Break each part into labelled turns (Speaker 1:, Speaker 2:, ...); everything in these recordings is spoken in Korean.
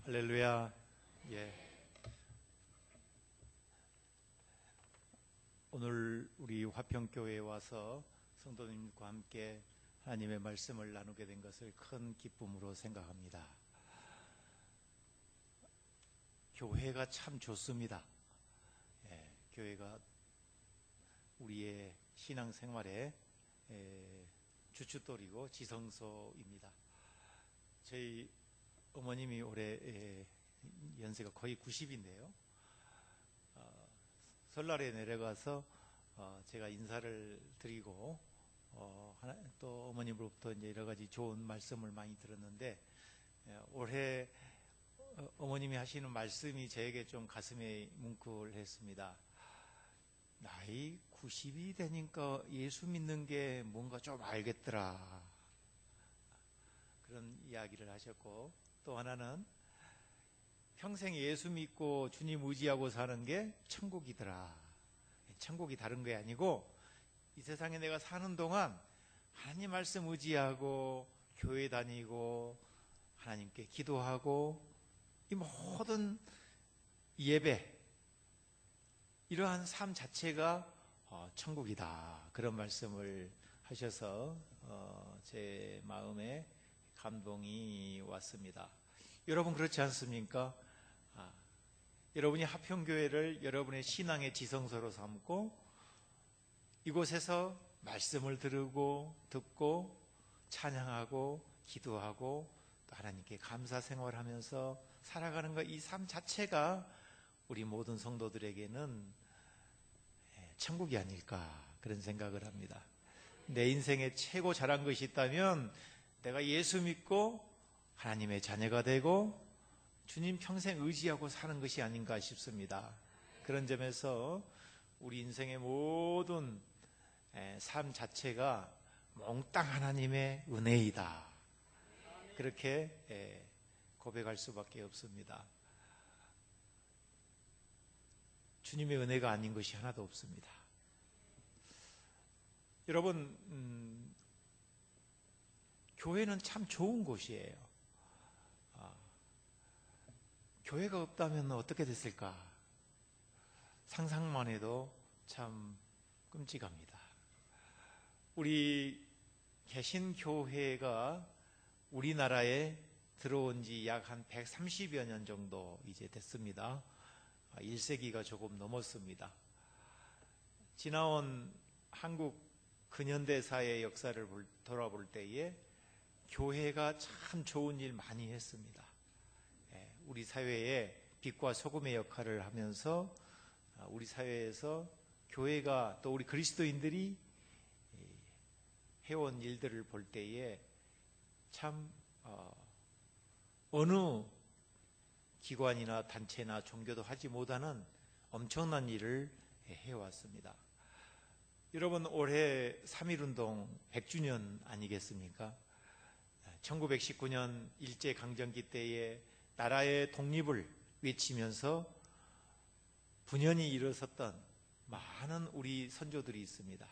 Speaker 1: 할렐루야. 예. 오늘 우리 화평교회에 와서 성도님과 함께 하나님의 말씀을 나누게 된 것을 큰 기쁨으로 생각합니다. 교회가 참 좋습니다. 예, 교회가 우리의 신앙생활의 주춧돌이고 지성소입니다. 저희 어머님이 올해 연세가 거의 90인데요. 설날에 내려가서 제가 인사를 드리고 또 어머님으로부터 이제 여러 가지 좋은 말씀을 많이 들었는데, 올해 어머님이 하시는 말씀이 저에게 좀 가슴에 뭉클했습니다. 나이 90이 되니까 예수 믿는 게 뭔가 좀 알겠더라, 그런 이야기를 하셨고, 또 하나는 평생 예수 믿고 주님 의지하고 사는 게 천국이더라. 천국이 다른 게 아니고 이 세상에 내가 사는 동안 하나님 말씀 의지하고 교회 다니고 하나님께 기도하고 이 모든 예배, 이러한 삶 자체가 천국이다, 그런 말씀을 하셔서 제 마음에 감동이 왔습니다. 여러분 그렇지 않습니까? 여러분이 화평교회를 여러분의 신앙의 지성소로 삼고 이곳에서 말씀을 듣고 찬양하고 기도하고 또 하나님께 감사 생활하면서 살아가는 것, 이 삶 자체가 우리 모든 성도들에게는 천국이 아닐까, 그런 생각을 합니다. 내 인생에 최고 잘한 것이 있다면 내가 예수 믿고 하나님의 자녀가 되고 주님 평생 의지하고 사는 것이 아닌가 싶습니다. 그런 점에서 우리 인생의 모든 삶 자체가 몽땅 하나님의 은혜이다, 그렇게 고백할 수밖에 없습니다. 주님의 은혜가 아닌 것이 하나도 없습니다. 여러분, 교회는 참 좋은 곳이에요. 교회가 없다면 어떻게 됐을까? 상상만 해도 참 끔찍합니다. 우리 개신교회가 우리나라에 들어온 지 약 한 130여 년 정도 이제 됐습니다. 1세기가 조금 넘었습니다. 지나온 한국 근현대사의 역사를 돌아볼 때에 교회가 참 좋은 일 많이 했습니다. 우리 사회에 빛과 소금의 역할을 하면서 우리 사회에서 교회가 또 우리 그리스도인들이 해온 일들을 볼 때에 참 어느 기관이나 단체나 종교도 하지 못하는 엄청난 일을 해왔습니다. 여러분, 올해 3.1운동 100주년 아니겠습니까? 1919년 일제강점기 때에 나라의 독립을 외치면서 분연히 일어섰던 많은 우리 선조들이 있습니다.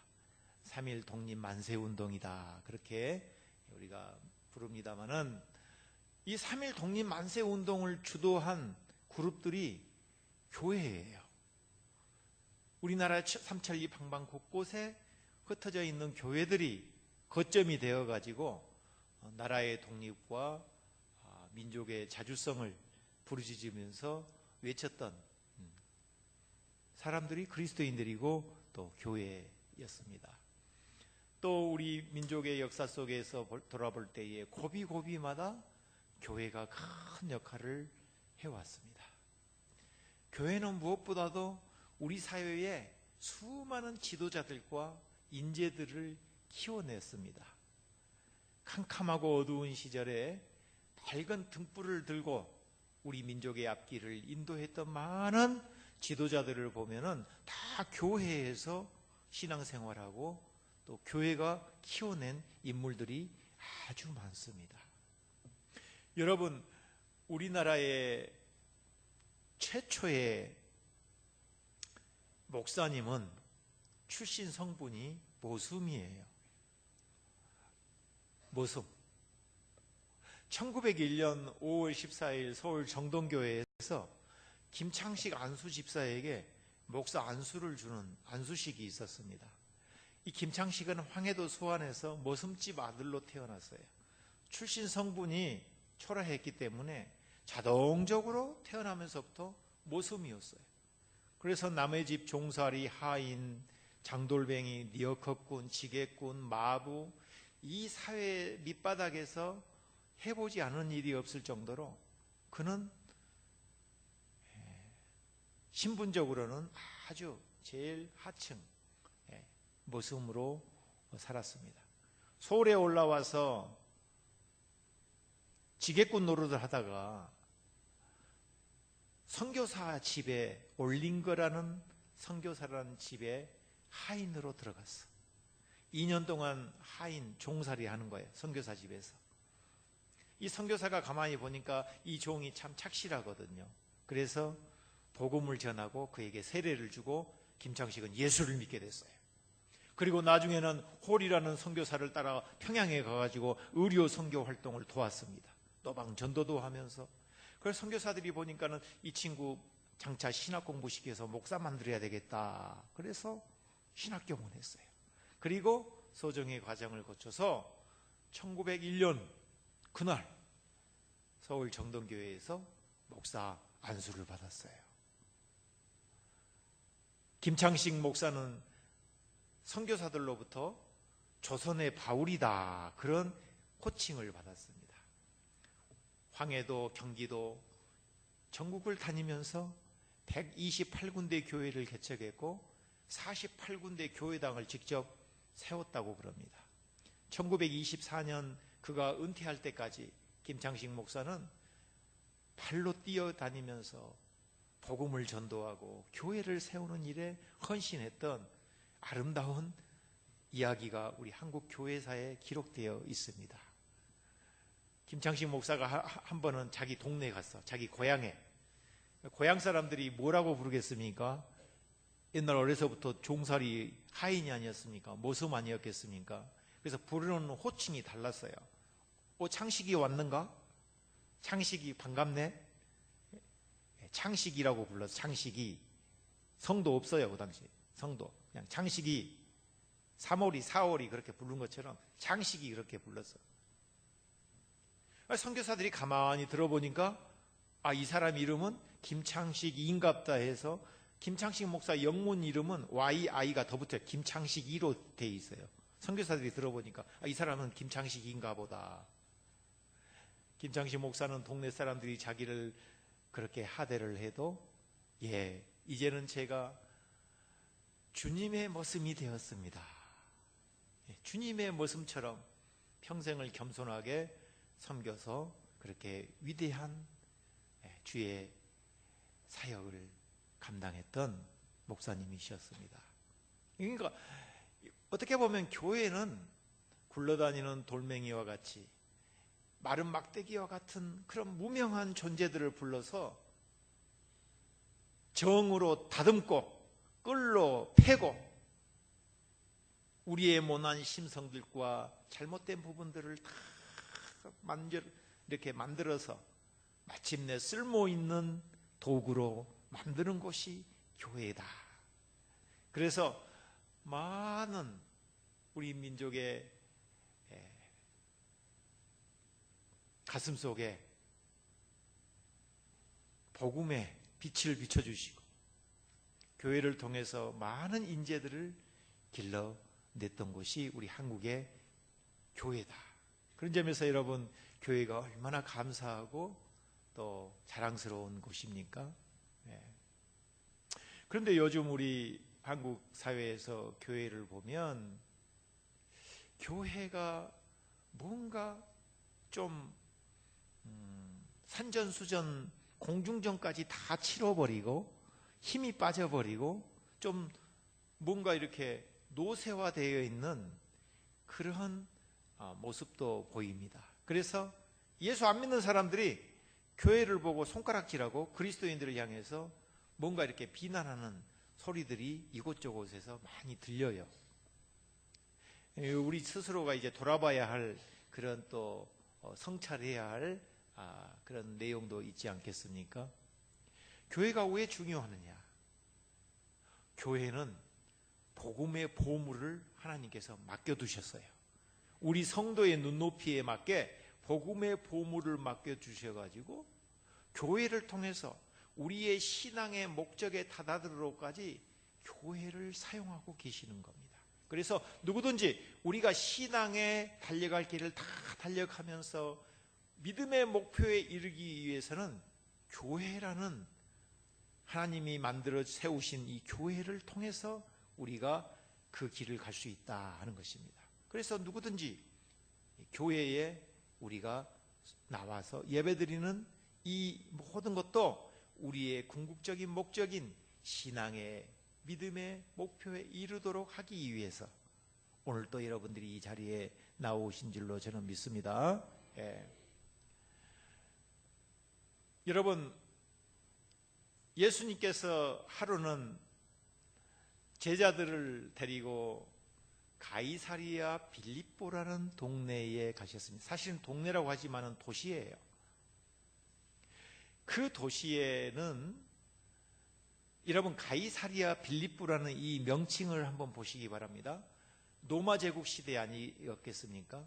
Speaker 1: 3.1 독립 만세운동이다, 그렇게 우리가 부릅니다마는 이 3.1 독립 만세운동을 주도한 그룹들이 교회예요. 우리나라 삼천리 방방 곳곳에 흩어져 있는 교회들이 거점이 되어가지고 나라의 독립과 민족의 자주성을 부르짖으면서 외쳤던 사람들이 그리스도인들이고 또 교회였습니다. 또 우리 민족의 역사 속에서 돌아볼 때에 고비고비마다 교회가 큰 역할을 해왔습니다. 교회는 무엇보다도 우리 사회에 수많은 지도자들과 인재들을 키워냈습니다. 캄캄하고 어두운 시절에 밝은 등불을 들고 우리 민족의 앞길을 인도했던 많은 지도자들을 보면은 다 교회에서 신앙생활하고 또 교회가 키워낸 인물들이 아주 많습니다. 여러분, 우리나라의 최초의 목사님은 출신 성분이 모슴이에요. 모슴. 1901년 5월 14일 서울 정동교회에서 김창식 안수 집사에게 목사 안수를 주는 안수식이 있었습니다. 이 김창식은 황해도 수안에서 머슴집 아들로 태어났어요. 출신 성분이 초라했기 때문에 자동적으로 태어나면서부터 모섬이었어요. 그래서 남의 집 종살이, 하인, 장돌뱅이, 니어커꾼, 지게꾼, 마부, 이 사회 밑바닥에서 해보지 않은 일이 없을 정도로 그는 신분적으로는 아주 제일 하층 모습으로 살았습니다. 서울에 올라와서 지게꾼 노릇을 하다가 선교사 집에 올린거라는 선교사라는 집에 하인으로 들어갔어. 2년 동안 하인 종살이 하는 거예요. 선교사 집에서. 이 선교사가 가만히 보니까 이 종이 참 착실하거든요. 그래서 복음을 전하고 그에게 세례를 주고 김창식은 예수를 믿게 됐어요. 그리고 나중에는 홀이라는 선교사를 따라 평양에 가가지고 의료 선교 활동을 도왔습니다. 노방 전도도 하면서. 그래서 선교사들이 보니까는 이 친구 장차 신학 공부시켜서 목사 만들어야 되겠다. 그래서 신학교 보냈어요. 그리고 소정의 과정을 거쳐서 1901년 그날 서울 정동교회에서 목사 안수를 받았어요. 김창식 목사는 선교사들로부터 조선의 바울이다, 그런 호칭을 받았습니다. 황해도, 경기도 전국을 다니면서 128군데 교회를 개척했고 48군데 교회당을 직접 세웠다고 그럽니다. 1924년 그가 은퇴할 때까지 김창식 목사는 발로 뛰어다니면서 복음을 전도하고 교회를 세우는 일에 헌신했던 아름다운 이야기가 우리 한국 교회사에 기록되어 있습니다. 김창식 목사가 한 번은 자기 동네에 갔어. 자기 고향에. 고향 사람들이 뭐라고 부르겠습니까? 옛날 어려서부터 종살이 하인이 아니었습니까? 모섬 아니었겠습니까? 그래서 부르는 호칭이 달랐어요. 창식이 왔는가? 창식이 반갑네? 창식이라고 불렀어. 창식이. 성도 없어요, 그 당시. 성도. 그냥 창식이, 3월이, 4월이 그렇게 부른 것처럼 창식이 그렇게 불렀어. 선교사들이 가만히 들어보니까 이 사람 이름은 김창식인갑다 해서 김창식 목사 영문 이름은 YI가 더 붙어요. 김창식이로 돼 있어요. 선교사들이 들어보니까 이 사람은 김창식인가 보다. 김창식 목사는 동네 사람들이 자기를 그렇게 하대를 해도 이제는 제가 주님의 모습이 되었습니다. 주님의 모습처럼 평생을 겸손하게 섬겨서 그렇게 위대한 주의 사역을 감당했던 목사님이셨습니다. 그러니까 어떻게 보면 교회는 굴러다니는 돌멩이와 같이 마른 막대기와 같은 그런 무명한 존재들을 불러서 정으로 다듬고 끌로 패고 우리의 모난 심성들과 잘못된 부분들을 다 이렇게 만들어서 마침내 쓸모있는 도구로 만드는 곳이 교회다. 그래서 많은 우리 민족의 가슴 속에 복음의 빛을 비춰주시고 교회를 통해서 많은 인재들을 길러냈던 곳이 우리 한국의 교회다. 그런 점에서 여러분, 교회가 얼마나 감사하고 또 자랑스러운 곳입니까? 그런데 요즘 우리 한국 사회에서 교회를 보면 교회가 뭔가 좀 산전수전 공중전까지 다 치러버리고 힘이 빠져버리고 좀 뭔가 이렇게 노쇠화되어 있는 그런 모습도 보입니다. 그래서 예수 안 믿는 사람들이 교회를 보고 손가락질하고 그리스도인들을 향해서 뭔가 이렇게 비난하는 소리들이 이곳저곳에서 많이 들려요. 우리 스스로가 이제 돌아봐야 할 그런 또 성찰해야 할 그런 내용도 있지 않겠습니까? 교회가 왜 중요하느냐? 교회는 복음의 보물을 하나님께서 맡겨두셨어요. 우리 성도의 눈높이에 맞게 복음의 보물을 맡겨주셔가지고 교회를 통해서 우리의 신앙의 목적에 다다르러까지 교회를 사용하고 계시는 겁니다. 그래서 누구든지 우리가 신앙에 달려갈 길을 다 달려가면서 믿음의 목표에 이르기 위해서는 교회라는 하나님이 만들어 세우신 이 교회를 통해서 우리가 그 길을 갈 수 있다 하는 것입니다. 그래서 누구든지 교회에 우리가 나와서 예배드리는 이 모든 것도 우리의 궁극적인 목적인 신앙의 믿음의 목표에 이르도록 하기 위해서 오늘 또 여러분들이 이 자리에 나오신 줄로 저는 믿습니다. 여러분, 예수님께서 하루는 제자들을 데리고 가이사리아 빌립보라는 동네에 가셨습니다. 사실은 동네라고 하지만은 도시예요. 그 도시에는 여러분 가이사리아 빌립보라는 이 명칭을 한번 보시기 바랍니다. 로마 제국 시대 아니었겠습니까?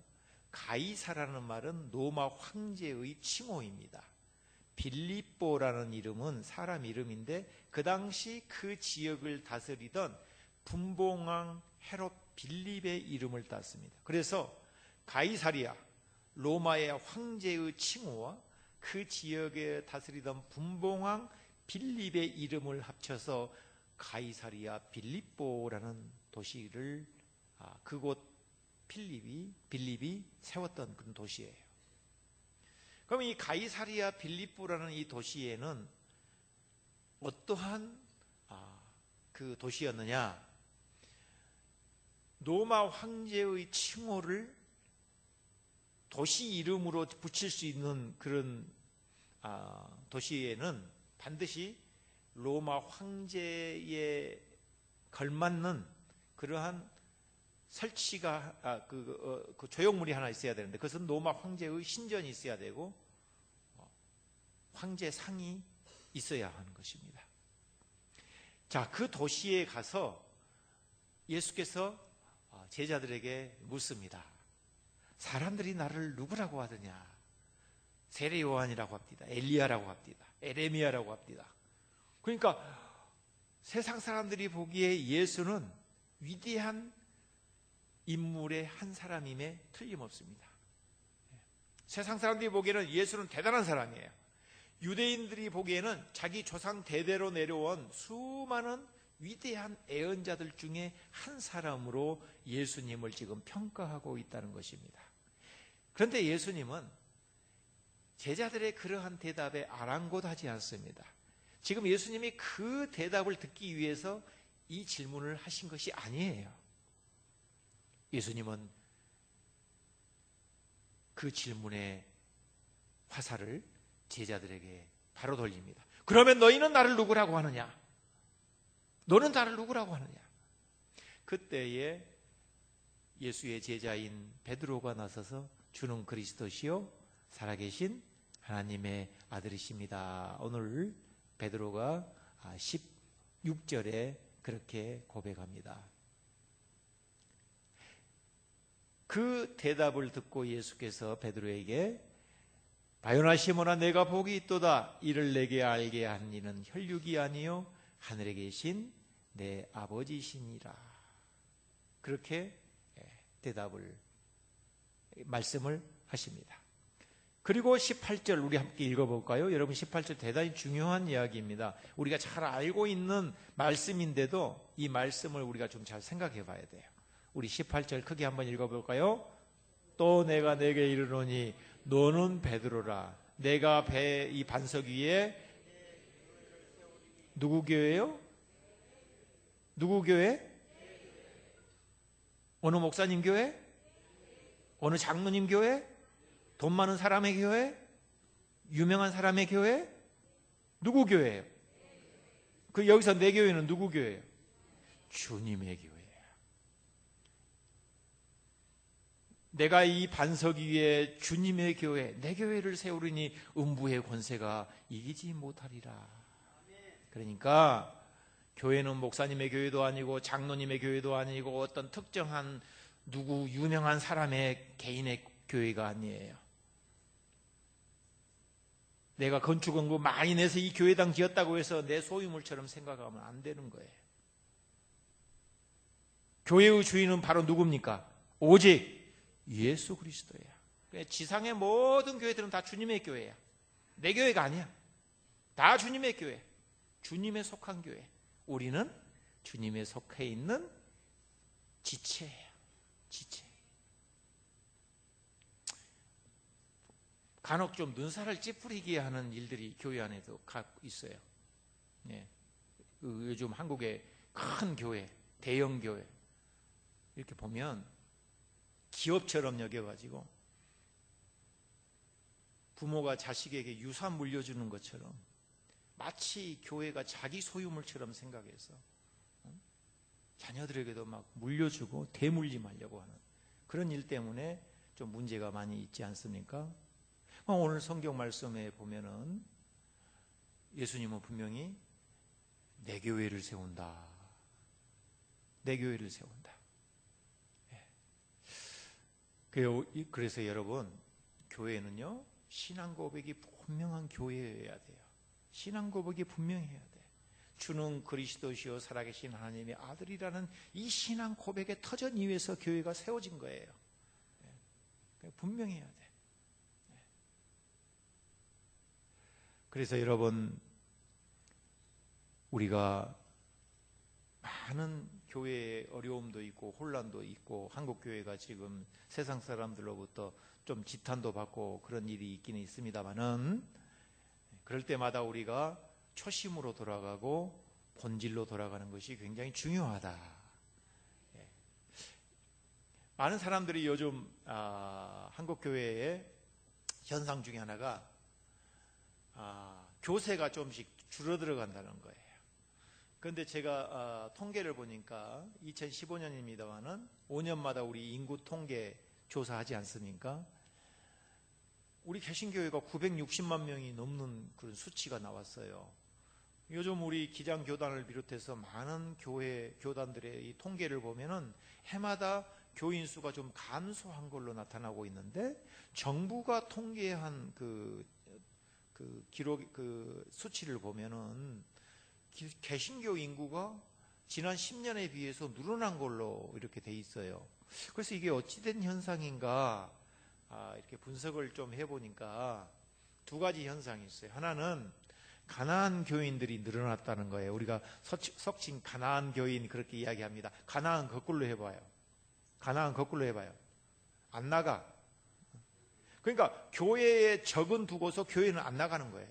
Speaker 1: 가이사라는 말은 로마 황제의 칭호입니다. 빌립보라는 이름은 사람 이름인데 그 당시 그 지역을 다스리던 분봉왕 헤롯 빌립의 이름을 땄습니다. 그래서 가이사리아, 로마의 황제의 칭호와 그 지역에 다스리던 분봉왕 빌립의 이름을 합쳐서 가이사리아 빌립보라는 도시를 그곳 빌립이 세웠던 그런 도시예요. 그럼 이 가이사리아 빌립보라는 이 도시에는 어떠한 그 도시였느냐? 로마 황제의 칭호를 도시 이름으로 붙일 수 있는 그런 도시에는 반드시 로마 황제에 걸맞는 그러한 설치가 그 조형물이 하나 있어야 되는데 그것은 로마 황제의 신전이 있어야 되고 황제상이 있어야 하는 것입니다. 자, 그 도시에 가서 예수께서 제자들에게 묻습니다. 사람들이 나를 누구라고 하더냐? 세례 요한이라고 합니다. 엘리야라고 합니다. 에레미야라고 합니다. 그러니까 세상 사람들이 보기에 예수는 위대한 인물의 한 사람임에 틀림없습니다. 세상 사람들이 보기에는 예수는 대단한 사람이에요. 유대인들이 보기에는 자기 조상 대대로 내려온 수많은 위대한 애언자들 중에 한 사람으로 예수님을 지금 평가하고 있다는 것입니다. 그런데 예수님은 제자들의 그러한 대답에 아랑곳하지 않습니다. 지금 예수님이 그 대답을 듣기 위해서 이 질문을 하신 것이 아니에요. 예수님은 그 질문의 화살을 제자들에게 바로 돌립니다. 그러면 너희는 나를 누구라고 하느냐? 너는 나를 누구라고 하느냐? 그때에 예수의 제자인 베드로가 나서서 주는 그리스도시요 살아계신 하나님의 아들이십니다. 오늘 베드로가 16절에 그렇게 고백합니다. 그 대답을 듣고 예수께서 베드로에게 바요나 시몬아 내가 복이 있도다. 이를 내게 알게 한 이는 혈육이 아니요 하늘에 계신 내 아버지시니라. 그렇게 말씀을 하십니다. 그리고 18절 우리 함께 읽어볼까요? 여러분 18절 대단히 중요한 이야기입니다. 우리가 잘 알고 있는 말씀인데도 이 말씀을 우리가 좀 잘 생각해 봐야 돼요. 우리 18절 크게 한번 읽어볼까요? 또 내가 내게 이르노니 너는 베드로라. 내가 이 반석 위에 누구 교회요? 누구 교회? 어느 목사님 교회? 어느 장로님 교회? 돈 많은 사람의 교회? 유명한 사람의 교회? 누구 교회예요? 그 여기서 내 교회는 누구 교회예요? 주님의 교회예요. 내가 이 반석 위에 주님의 교회, 내 교회를 세우리니 음부의 권세가 이기지 못하리라. 그러니까 교회는 목사님의 교회도 아니고 장로님의 교회도 아니고 어떤 특정한 누구 유명한 사람의 개인의 교회가 아니에요. 내가 건축원금 많이 내서 이 교회당 지었다고 해서 내 소유물처럼 생각하면 안 되는 거예요. 교회의 주인은 바로 누굽니까? 오직 예수 그리스도예요. 지상의 모든 교회들은 다 주님의 교회야. 내 교회가 아니야. 다 주님의 교회. 주님에 속한 교회. 우리는 주님에 속해 있는 지체예요. 지체. 간혹 좀 눈살을 찌푸리게 하는 일들이 교회 안에도 있어요. 예. 요즘 한국의 큰 교회, 대형 교회 이렇게 보면 기업처럼 여겨가지고 부모가 자식에게 유산 물려주는 것처럼 마치 교회가 자기 소유물처럼 생각해서 자녀들에게도 막 물려주고 대물림하려고 하는 그런 일 때문에 좀 문제가 많이 있지 않습니까? 오늘 성경 말씀에 보면은 예수님은 분명히 내 교회를 세운다. 내 교회를 세운다. 그래서 여러분, 교회는요, 신앙 고백이 분명한 교회여야 돼요. 신앙 고백이 분명해야 돼. 주는 그리스도시요 살아계신 하나님의 아들이라는 이 신앙 고백의 터전 위에서 교회가 세워진 거예요. 분명해야 돼. 그래서 여러분, 우리가 많은 교회에 어려움도 있고 혼란도 있고 한국 교회가 지금 세상 사람들로부터 좀 지탄도 받고 그런 일이 있기는 있습니다만은 그럴 때마다 우리가 초심으로 돌아가고 본질로 돌아가는 것이 굉장히 중요하다. 많은 사람들이 요즘 한국 교회의 현상 중에 하나가 교세가 조금씩 줄어들어 간다는 거예요. 그런데 제가 통계를 보니까 2015년입니다만은 5년마다 우리 인구 통계 조사하지 않습니까? 우리 개신교회가 960만 명이 넘는 그런 수치가 나왔어요. 요즘 우리 기장교단을 비롯해서 많은 교단들의 이 통계를 보면은 해마다 교인 수가 좀 감소한 걸로 나타나고 있는데 정부가 통계한 그 기록, 수치를 보면은 개신교 인구가 지난 10년에 비해서 늘어난 걸로 이렇게 돼 있어요. 그래서 이게 어찌된 현상인가 이렇게 분석을 좀 해보니까 두 가지 현상이 있어요. 하나는 가나안 교인들이 늘어났다는 거예요. 우리가 석칭 가나안 교인 그렇게 이야기합니다. 가나안 거꾸로 해봐요. 가나안 거꾸로 해봐요. 안 나가. 그러니까 교회에 적은 두고서 교회는 안 나가는 거예요.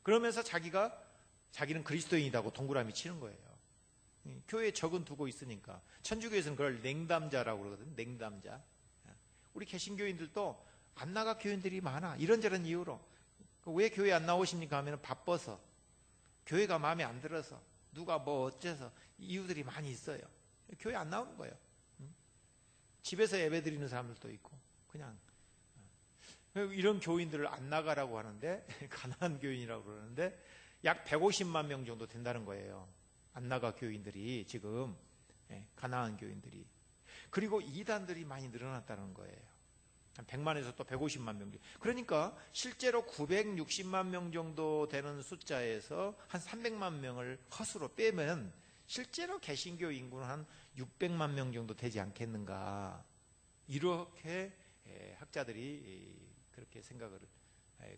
Speaker 1: 그러면서 자기는 그리스도인이라고 동그라미 치는 거예요. 교회에 적은 두고 있으니까. 천주교에서는 그걸 냉담자라고 그러거든요. 냉담자. 우리 개신교인들도 안 나가 교인들이 많아. 이런저런 이유로. 왜 교회 안 나오십니까 하면 바빠서, 교회가 마음에 안 들어서, 누가 뭐 어째서 이유들이 많이 있어요. 교회 안 나오는 거예요. 집에서 예배 드리는 사람들도 있고 그냥 이런 교인들을 안 나가라고 하는데 가나안 교인이라고 그러는데 약 150만 명 정도 된다는 거예요. 안 나가 교인들이 지금 가나안 교인들이. 그리고 이단들이 많이 늘어났다는 거예요. 한 100만에서 또 150만 명. 그러니까 실제로 960만 명 정도 되는 숫자에서 한 300만 명을 허수로 빼면 실제로 개신교 인구는 한 600만 명 정도 되지 않겠는가. 이렇게 학자들이 그렇게 생각을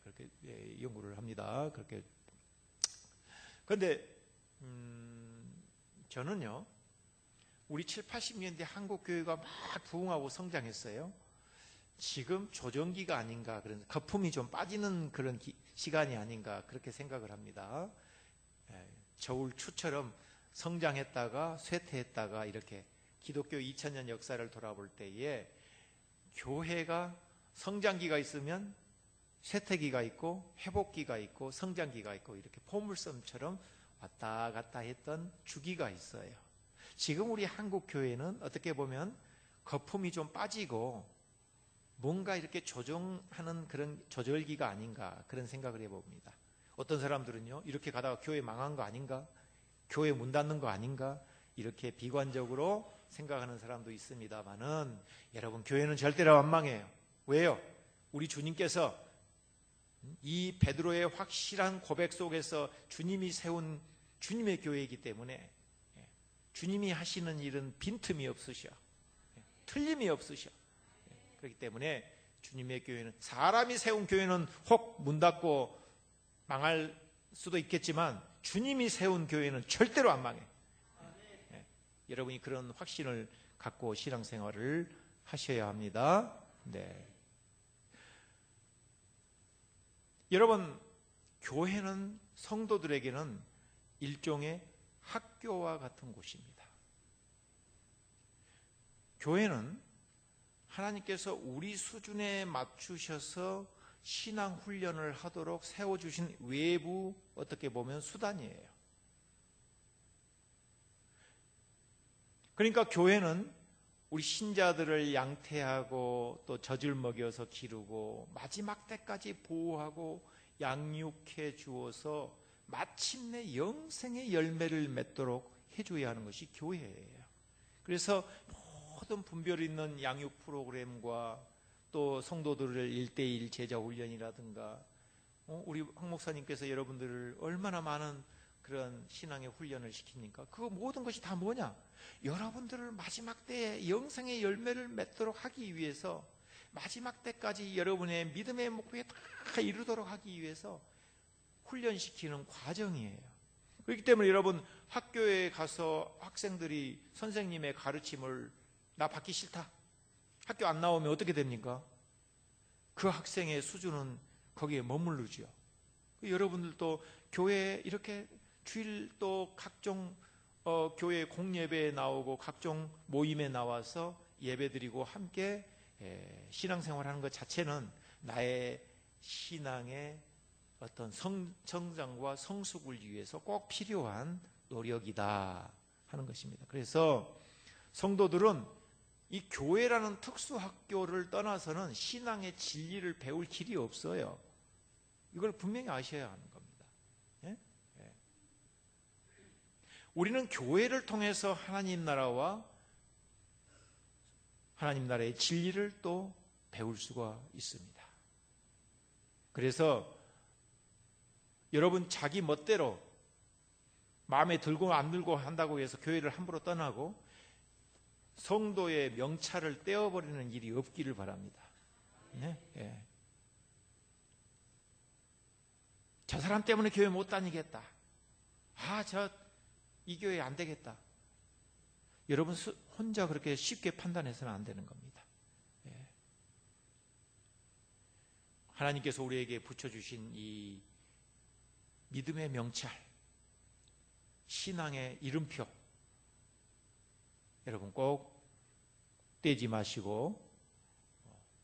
Speaker 1: 그렇게 연구를 합니다. 그렇게. 그런데 저는요, 우리 7, 80년대 한국 교회가 막 부흥하고 성장했어요. 지금 조정기가 아닌가, 그런 거품이 좀 빠지는 그런 시간이 아닌가 그렇게 생각을 합니다. 저울추처럼 성장했다가 쇠퇴했다가 이렇게 기독교 2000년 역사를 돌아볼 때에 교회가 성장기가 있으면 쇠퇴기가 있고 회복기가 있고 성장기가 있고 이렇게 포물섬처럼 왔다 갔다 했던 주기가 있어요. 지금 우리 한국 교회는 어떻게 보면 거품이 좀 빠지고 뭔가 이렇게 조정하는 그런 조절기가 아닌가 그런 생각을 해봅니다. 어떤 사람들은요, 이렇게 가다가 교회 망한 거 아닌가? 교회 문 닫는 거 아닌가? 이렇게 비관적으로 생각하는 사람도 있습니다만은 여러분, 교회는 절대로 안 망해요. 왜요? 우리 주님께서 이 베드로의 확실한 고백 속에서 주님이 세운 주님의 교회이기 때문에 주님이 하시는 일은 빈틈이 없으셔. 틀림이 없으셔. 그렇기 때문에 주님의 교회는, 사람이 세운 교회는 혹 문 닫고 망할 수도 있겠지만 주님이 세운 교회는 절대로 안 망해. 여러분이 그런 확신을 갖고 신앙생활을 하셔야 합니다. 네. 여러분, 교회는 성도들에게는 일종의 학교와 같은 곳입니다. 교회는 하나님께서 우리 수준에 맞추셔서 신앙 훈련을 하도록 세워주신 외부, 어떻게 보면 수단이에요. 그러니까 교회는 우리 신자들을 양태하고 또 젖을 먹여서 기르고 마지막 때까지 보호하고 양육해 주어서 마침내 영생의 열매를 맺도록 해줘야 하는 것이 교회예요. 그래서 모든 분별 있는 양육 프로그램과 또 성도들을 1:1 제자 훈련이라든가, 우리 황 목사님께서 여러분들을 얼마나 많은 그런 신앙의 훈련을 시킵니까? 그 모든 것이 다 뭐냐? 여러분들을 마지막 때에 영생의 열매를 맺도록 하기 위해서, 마지막 때까지 여러분의 믿음의 목표에 다 이루도록 하기 위해서 훈련시키는 과정이에요. 그렇기 때문에 여러분, 학교에 가서 학생들이 선생님의 가르침을 나 받기 싫다, 학교 안 나오면 어떻게 됩니까? 그 학생의 수준은 거기에 머무르죠. 여러분들도 교회에 이렇게 주일 또 각종 교회 공예배에 나오고 각종 모임에 나와서 예배드리고 함께 신앙생활하는 것 자체는 나의 신앙의 어떤 성장과 성숙을 위해서 꼭 필요한 노력이다 하는 것입니다. 그래서 성도들은 이 교회라는 특수학교를 떠나서는 신앙의 진리를 배울 길이 없어요. 이걸 분명히 아셔야 하는 겁니다. 예? 예. 우리는 교회를 통해서 하나님 나라와 하나님 나라의 진리를 또 배울 수가 있습니다. 그래서 여러분, 자기 멋대로 마음에 들고 안 들고 한다고 해서 교회를 함부로 떠나고 성도의 명찰을 떼어버리는 일이 없기를 바랍니다. 네? 예. 저 사람 때문에 교회 못 다니겠다. 이 교회 안 되겠다. 여러분, 혼자 그렇게 쉽게 판단해서는 안 되는 겁니다. 예. 하나님께서 우리에게 붙여주신 이 믿음의 명찰, 신앙의 이름표, 여러분 꼭 떼지 마시고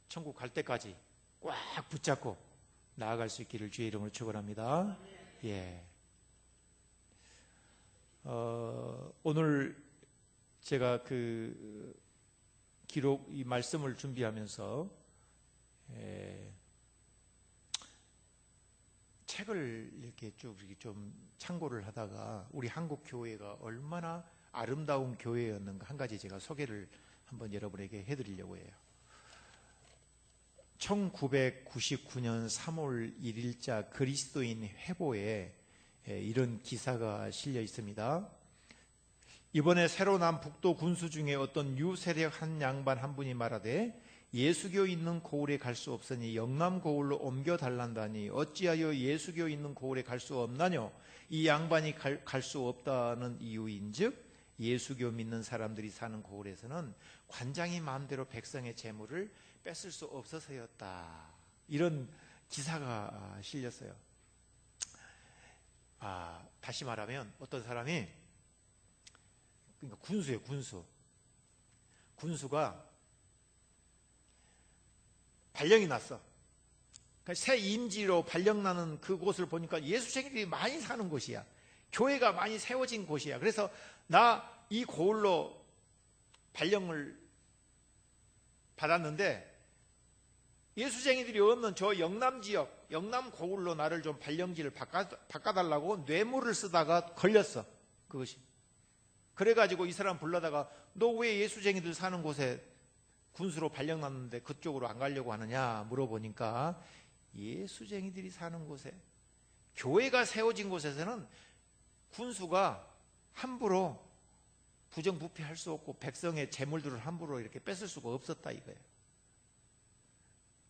Speaker 1: 천국 갈 때까지 꽉 붙잡고 나아갈 수 있기를 주의 이름으로 축원합니다. 예. 오늘 제가 그 기록, 이 말씀을 준비하면서 책을 이렇게 쭉 좀 참고를 하다가 우리 한국 교회가 얼마나 아름다운 교회였는가 한 가지 제가 소개를 한번 여러분에게 해드리려고 해요. 1999년 3월 1일자 그리스도인 회보에 이런 기사가 실려 있습니다. 이번에 새로 난 북도 군수 중에 어떤 유세력 한 양반 한 분이 말하되, 예수교 있는 고을에 갈 수 없으니 영남 고을로 옮겨 달란다니 어찌하여 예수교 있는 고을에 갈 수 없나뇨? 이 양반이 갈 수 없다는 이유인즉 예수교 믿는 사람들이 사는 고을에서는 관장이 마음대로 백성의 재물을 뺏을 수 없어서였다. 이런 기사가 실렸어요. 다시 말하면 어떤 사람이, 그러니까 군수예요, 군수가 발령이 났어. 새 임지로 발령나는 그곳을 보니까 예수생들이 많이 사는 곳이야. 교회가 많이 세워진 곳이야. 그래서 나 이 고을로 발령을 받았는데 예수쟁이들이 없는 저 영남 지역, 영남 고을로 나를 좀 발령지를 바꿔달라고 뇌물을 쓰다가 걸렸어. 그것이. 그래가지고 이 사람 불러다가 너 왜 예수쟁이들 사는 곳에 군수로 발령났는데 그쪽으로 안 가려고 하느냐 물어보니까 예수쟁이들이 사는 곳에, 교회가 세워진 곳에서는 군수가 함부로 부정부패할 수 없고 백성의 재물들을 함부로 이렇게 뺏을 수가 없었다 이거예요.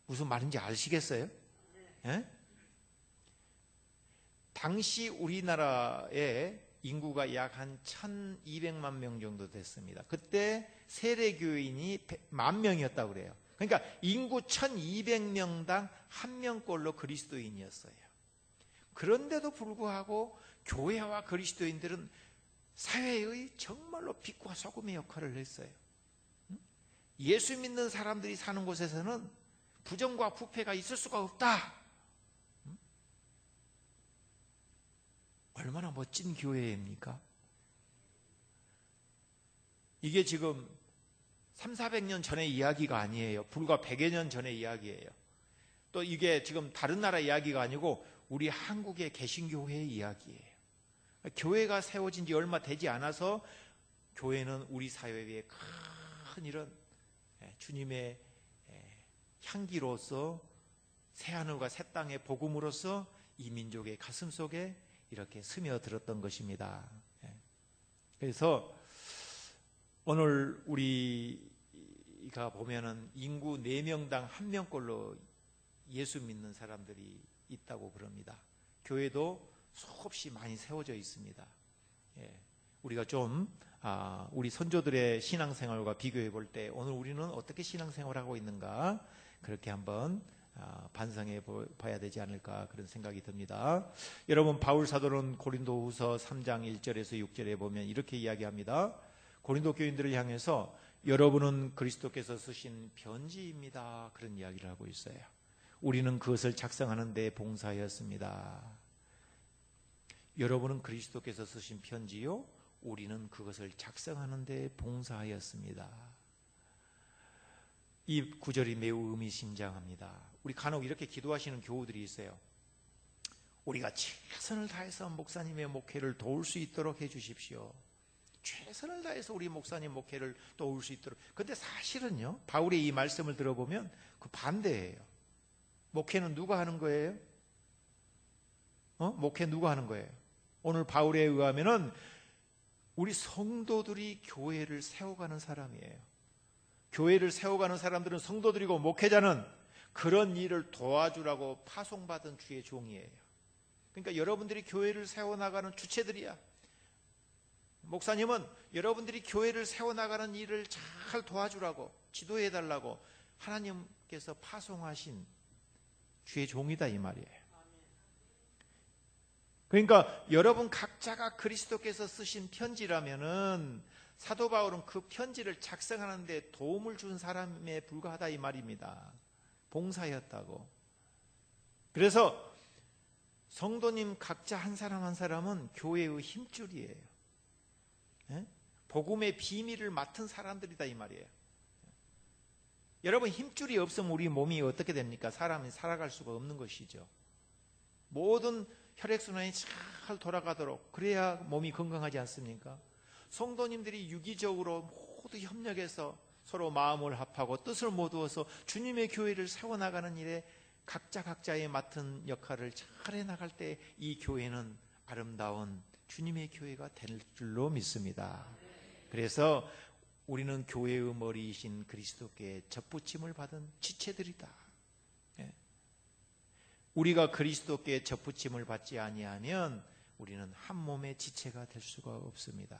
Speaker 1: 무슨 말인지 아시겠어요? 예? 당시 우리나라의 인구가 약 한 1200만 명 정도 됐습니다. 그때 세례교인이 10,000명이었다고 그래요. 그러니까 인구 1200명당 1명꼴로 그리스도인이었어요. 그런데도 불구하고 교회와 그리스도인들은 사회의 정말로 빛과 소금의 역할을 했어요. 예수 믿는 사람들이 사는 곳에서는 부정과 부패가 있을 수가 없다. 얼마나 멋진 교회입니까? 이게 지금 300~400년 전의 이야기가 아니에요. 불과 100여 년 전의 이야기예요. 또 이게 지금 다른 나라 이야기가 아니고 우리 한국의 개신교회의 이야기예요. 교회가 세워진 지 얼마 되지 않아서 교회는 우리 사회에 큰 이런 주님의 향기로서 새하늘과 새 땅의 복음으로서 이 민족의 가슴 속에 이렇게 스며들었던 것입니다. 그래서 오늘 우리가 보면은 인구 4명당 1명꼴로 예수 믿는 사람들이 있다고 그럽니다. 교회도 수없이 많이 세워져 있습니다. 우리가 좀 우리 선조들의 신앙생활과 비교해 볼 때 오늘 우리는 어떻게 신앙생활하고 있는가 그렇게 한번 반성해 봐야 되지 않을까 그런 생각이 듭니다. 여러분, 바울 사도는 고린도후서 3장 1절에서 6절에 보면 이렇게 이야기합니다. 고린도 교인들을 향해서 여러분은 그리스도께서 쓰신 편지입니다, 그런 이야기를 하고 있어요. 우리는 그것을 작성하는 데 봉사하였습니다. 여러분은 그리스도께서 쓰신 편지요, 우리는 그것을 작성하는 데 봉사하였습니다. 이 구절이 매우 의미심장합니다. 우리 간혹 이렇게 기도하시는 교우들이 있어요. 우리가 최선을 다해서 목사님의 목회를 도울 수 있도록 해주십시오. 최선을 다해서 우리 목사님 목회를 도울 수 있도록. 근데 사실은요, 바울의 이 말씀을 들어보면 그 반대예요. 목회는 누가 하는 거예요? 목회 누가 하는 거예요? 오늘 바울에 의하면은 우리 성도들이 교회를 세워가는 사람이에요. 교회를 세워가는 사람들은 성도들이고 목회자는 그런 일을 도와주라고 파송받은 주의 종이에요. 그러니까 여러분들이 교회를 세워나가는 주체들이야. 목사님은 여러분들이 교회를 세워나가는 일을 잘 도와주라고, 지도해달라고 하나님께서 파송하신 주의 종이다 이 말이에요. 그러니까 여러분 각자가 그리스도께서 쓰신 편지라면은 사도 바울은 그 편지를 작성하는 데 도움을 준 사람에 불과하다 이 말입니다. 봉사였다고. 그래서 성도님 각자 한 사람 한 사람은 교회의 힘줄이에요. 복음의 비밀을 맡은 사람들이다 이 말이에요. 여러분, 힘줄이 없으면 우리 몸이 어떻게 됩니까? 사람이 살아갈 수가 없는 것이죠. 모든 혈액순환이 잘 돌아가도록 그래야 몸이 건강하지 않습니까? 성도님들이 유기적으로 모두 협력해서 서로 마음을 합하고 뜻을 모두어서 주님의 교회를 세워나가는 일에 각자의 맡은 역할을 잘 해나갈 때 이 교회는 아름다운 주님의 교회가 될 줄로 믿습니다. 그래서 우리는 교회의 머리이신 그리스도께 접붙임을 받은 지체들이다. 우리가 그리스도께 접붙임을 받지 아니하면 우리는 한 몸의 지체가 될 수가 없습니다.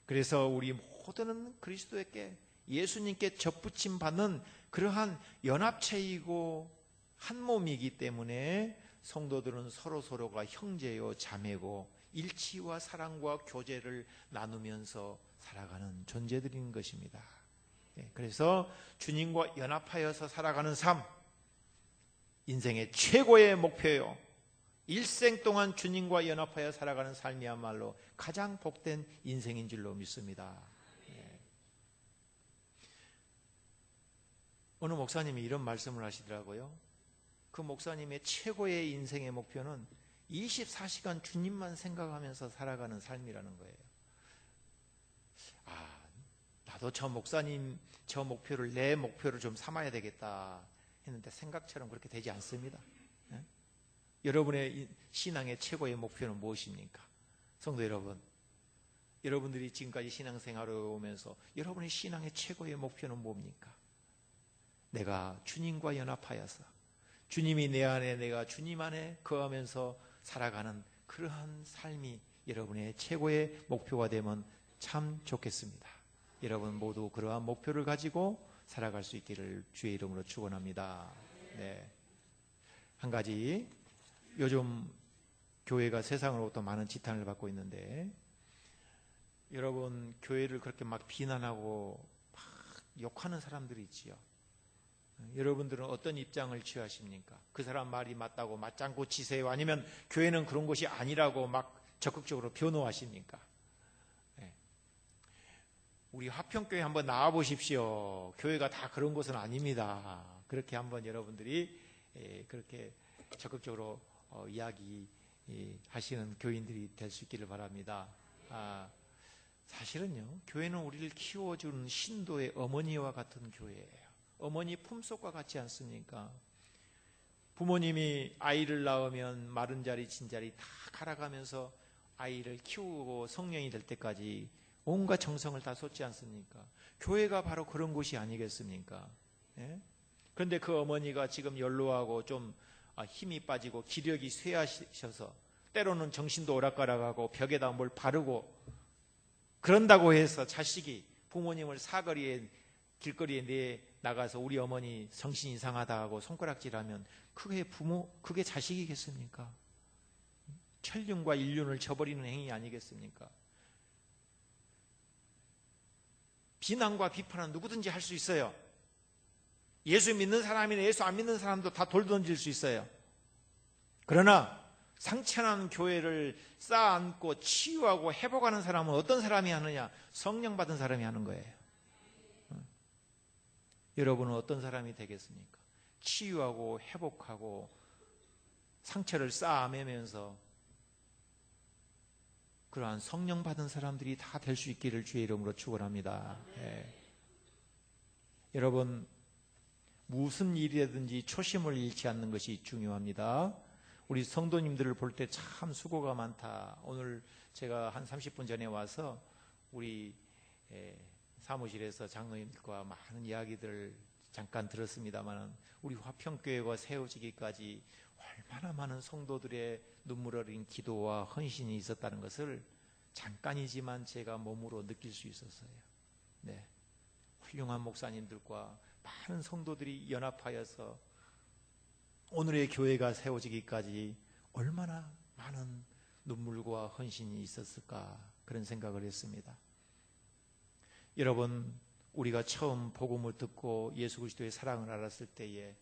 Speaker 1: 그래서 우리 모두는 그리스도에게, 예수님께 접붙임 받는 그러한 연합체이고 한 몸이기 때문에 성도들은 서로가 형제요 자매고 일치와 사랑과 교제를 나누면서 살아가는 존재들인 것입니다. 그래서 주님과 연합하여서 살아가는 삶, 인생의 최고의 목표요, 일생 동안 주님과 연합하여 살아가는 삶이야말로 가장 복된 인생인 줄로 믿습니다. 어느 목사님이 이런 말씀을 하시더라고요. 그 목사님의 최고의 인생의 목표는 24시간 주님만 생각하면서 살아가는 삶이라는 거예요. 나도 저 목사님 저 목표를 내 목표를 좀 삼아야 되겠다 했는데 생각처럼 그렇게 되지 않습니다. 예? 여러분의 신앙의 최고의 목표는 무엇입니까? 성도 여러분, 여러분들이 지금까지 신앙생활을 오면서 여러분의 신앙의 최고의 목표는 뭡니까? 내가 주님과 연합하여서 주님이 내 안에 내가 주님 안에 거하면서 살아가는 그러한 삶이 여러분의 최고의 목표가 되면 참 좋겠습니다. 여러분 모두 그러한 목표를 가지고 살아갈 수 있기를 주의 이름으로 축원합니다. 네. 한 가지, 요즘 교회가 세상으로부터 많은 지탄을 받고 있는데, 여러분 교회를 그렇게 막 비난하고 막 욕하는 사람들이 있지요. 여러분들은 어떤 입장을 취하십니까? 그 사람 말이 맞다고 맞장구 치세요? 아니면 교회는 그런 것이 아니라고 막 적극적으로 변호하십니까? 네. 우리 화평교회 한번 나와 보십시오. 교회가 다 그런 것은 아닙니다. 그렇게 한번 여러분들이 그렇게 적극적으로 이야기하시는 교인들이 될 수 있기를 바랍니다. 사실은요, 교회는 우리를 키워주는 신도의 어머니와 같은 교회예요. 어머니 품속과 같지 않습니까? 부모님이 아이를 낳으면 마른 자리 진 자리 다 갈아가면서 아이를 키우고 성령이 될 때까지 온갖 정성을 다 쏟지 않습니까? 교회가 바로 그런 곳이 아니겠습니까? 예? 그런데 그 어머니가 지금 연로하고 좀 힘이 빠지고 기력이 쇠하셔서 때로는 정신도 오락가락하고 벽에다 뭘 바르고 그런다고 해서 자식이 부모님을 사거리에 길거리에 나가서 우리 어머니 정신 이상하다 하고 손가락질하면 그게 자식이겠습니까? 천륜과 인륜을 저버리는 행위 아니겠습니까? 비난과 비판은 누구든지 할 수 있어요. 예수 믿는 사람이나 예수 안 믿는 사람도 다 돌 던질 수 있어요. 그러나 상처난 교회를 쌓아안고 치유하고 회복하는 사람은 어떤 사람이 하느냐? 성령 받은 사람이 하는 거예요. 여러분은 어떤 사람이 되겠습니까? 치유하고 회복하고 상처를 쌓아매면서 그러한 성령 받은 사람들이 다 될 수 있기를 주의 이름으로 축원합니다. 네. 여러분, 무슨 일이든지 초심을 잃지 않는 것이 중요합니다. 우리 성도님들을 볼 때 참 수고가 많다. 오늘 제가 한 30분 전에 와서 우리 사무실에서 장로님들과 많은 이야기들을 잠깐 들었습니다만 우리 화평교회가 세워지기까지 얼마나 많은 성도들의 눈물 어린 기도와 헌신이 있었다는 것을 잠깐이지만 제가 몸으로 느낄 수 있었어요. 네. 훌륭한 목사님들과 많은 성도들이 연합하여서 오늘의 교회가 세워지기까지 얼마나 많은 눈물과 헌신이 있었을까 그런 생각을 했습니다. 여러분, 우리가 처음 복음을 듣고 예수 그리스도의 사랑을 알았을 때에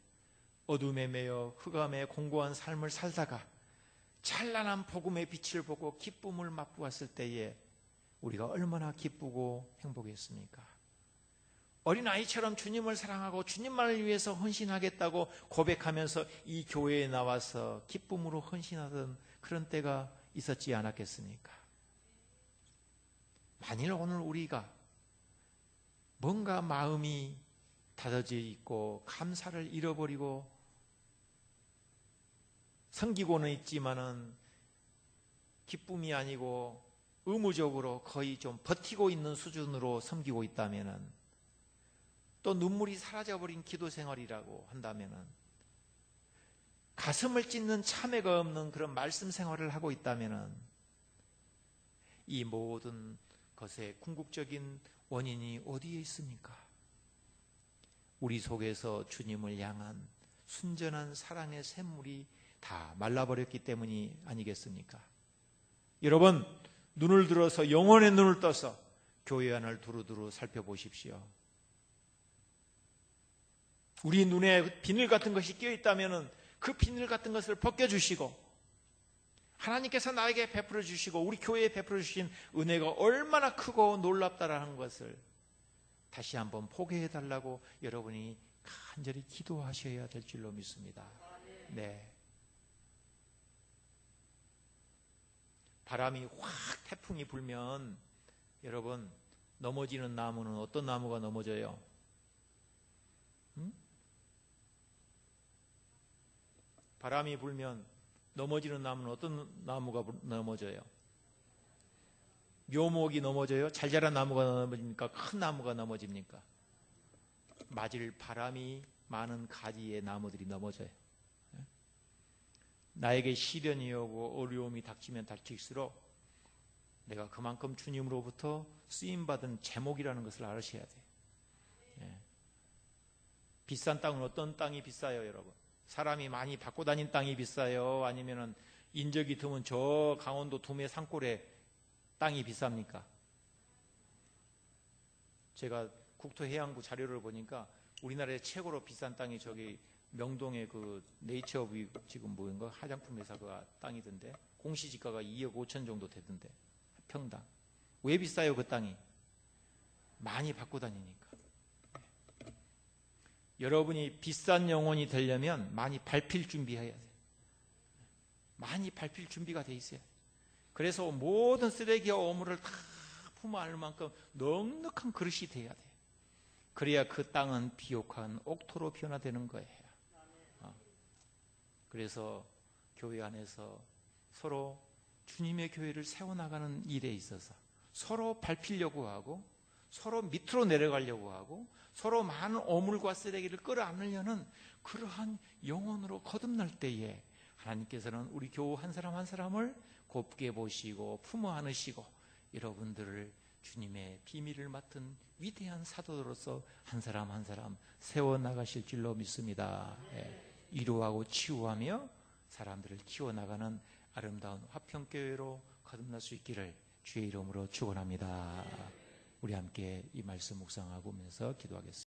Speaker 1: 어둠에 매여 흑암에 공고한 삶을 살다가 찬란한 복음의 빛을 보고 기쁨을 맛보았을 때에 우리가 얼마나 기쁘고 행복했습니까? 어린아이처럼 주님을 사랑하고 주님만을 위해서 헌신하겠다고 고백하면서 이 교회에 나와서 기쁨으로 헌신하던 그런 때가 있었지 않았겠습니까? 만일 오늘 우리가 뭔가 마음이 닫아져 있고 감사를 잃어버리고 섬기고는 있지만은 기쁨이 아니고 의무적으로 거의 좀 버티고 있는 수준으로 섬기고 있다면은, 또 눈물이 사라져버린 기도 생활이라고 한다면은, 가슴을 찢는 참회가 없는 그런 말씀 생활을 하고 있다면은, 이 모든 것의 궁극적인 원인이 어디에 있습니까? 우리 속에서 주님을 향한 순전한 사랑의 샘물이 다 말라버렸기 때문이 아니겠습니까? 여러분, 눈을 들어서 영혼의 눈을 떠서 교회 안을 두루두루 살펴보십시오. 우리 눈에 비늘 같은 것이 끼어 있다면 그 비늘 같은 것을 벗겨주시고, 하나님께서 나에게 베풀어 주시고 우리 교회에 베풀어 주신 은혜가 얼마나 크고 놀랍다라는 것을 다시 한번 포기해달라고 여러분이 간절히 기도하셔야 될 줄로 믿습니다. 네. 바람이 확 태풍이 불면 여러분 넘어지는 나무는 어떤 나무가 넘어져요? 바람이 불면 넘어지는 나무는 어떤 나무가 넘어져요? 묘목이 넘어져요? 잘 자란 나무가 넘어집니까? 큰 나무가 넘어집니까? 맞을 바람이 많은 가지의 나무들이 넘어져요. 나에게 시련이 오고 어려움이 닥치면 닥칠수록 내가 그만큼 주님으로부터 쓰임받은 제목이라는 것을 알으셔야 돼요. 비싼 땅은 어떤 땅이 비싸요, 여러분? 사람이 많이 받고 다닌 땅이 비싸요? 아니면은 인적이 드문 저 강원도 도매 산골에 땅이 비쌉니까? 제가 국토해양부 자료를 보니까 우리나라의 최고로 비싼 땅이 저기 명동의 그 네이처비 지금 뭐인가 화장품 회사가 땅이던데 공시지가가 2억 5천 정도 되던데 평당. 왜 비싸요 그 땅이? 많이 받고 다니니까. 여러분이 비싼 영혼이 되려면 많이 밟힐 준비해야 돼요. 많이 밟힐 준비가 돼 있어요. 그래서 모든 쓰레기와 오물을 다 품어 안을 만큼 넉넉한 그릇이 돼야 돼요. 그래야 그 땅은 비옥한 옥토로 변화되는 거예요. 그래서 교회 안에서 서로 주님의 교회를 세워나가는 일에 있어서 서로 밟히려고 하고 서로 밑으로 내려가려고 하고 서로 많은 오물과 쓰레기를 끌어안으려는 그러한 영혼으로 거듭날 때에 하나님께서는 우리 교우 한 사람 한 사람을 곱게 보시고 품어 안으시고 여러분들을 주님의 비밀을 맡은 위대한 사도로서 한 사람 한 사람 세워나가실 줄로 믿습니다. 위로하고 치유하며 사람들을 키워나가는 아름다운 화평교회로 거듭날 수 있기를 주의 이름으로 축원합니다. 우리 함께 이 말씀 묵상하면서 기도하겠습니다.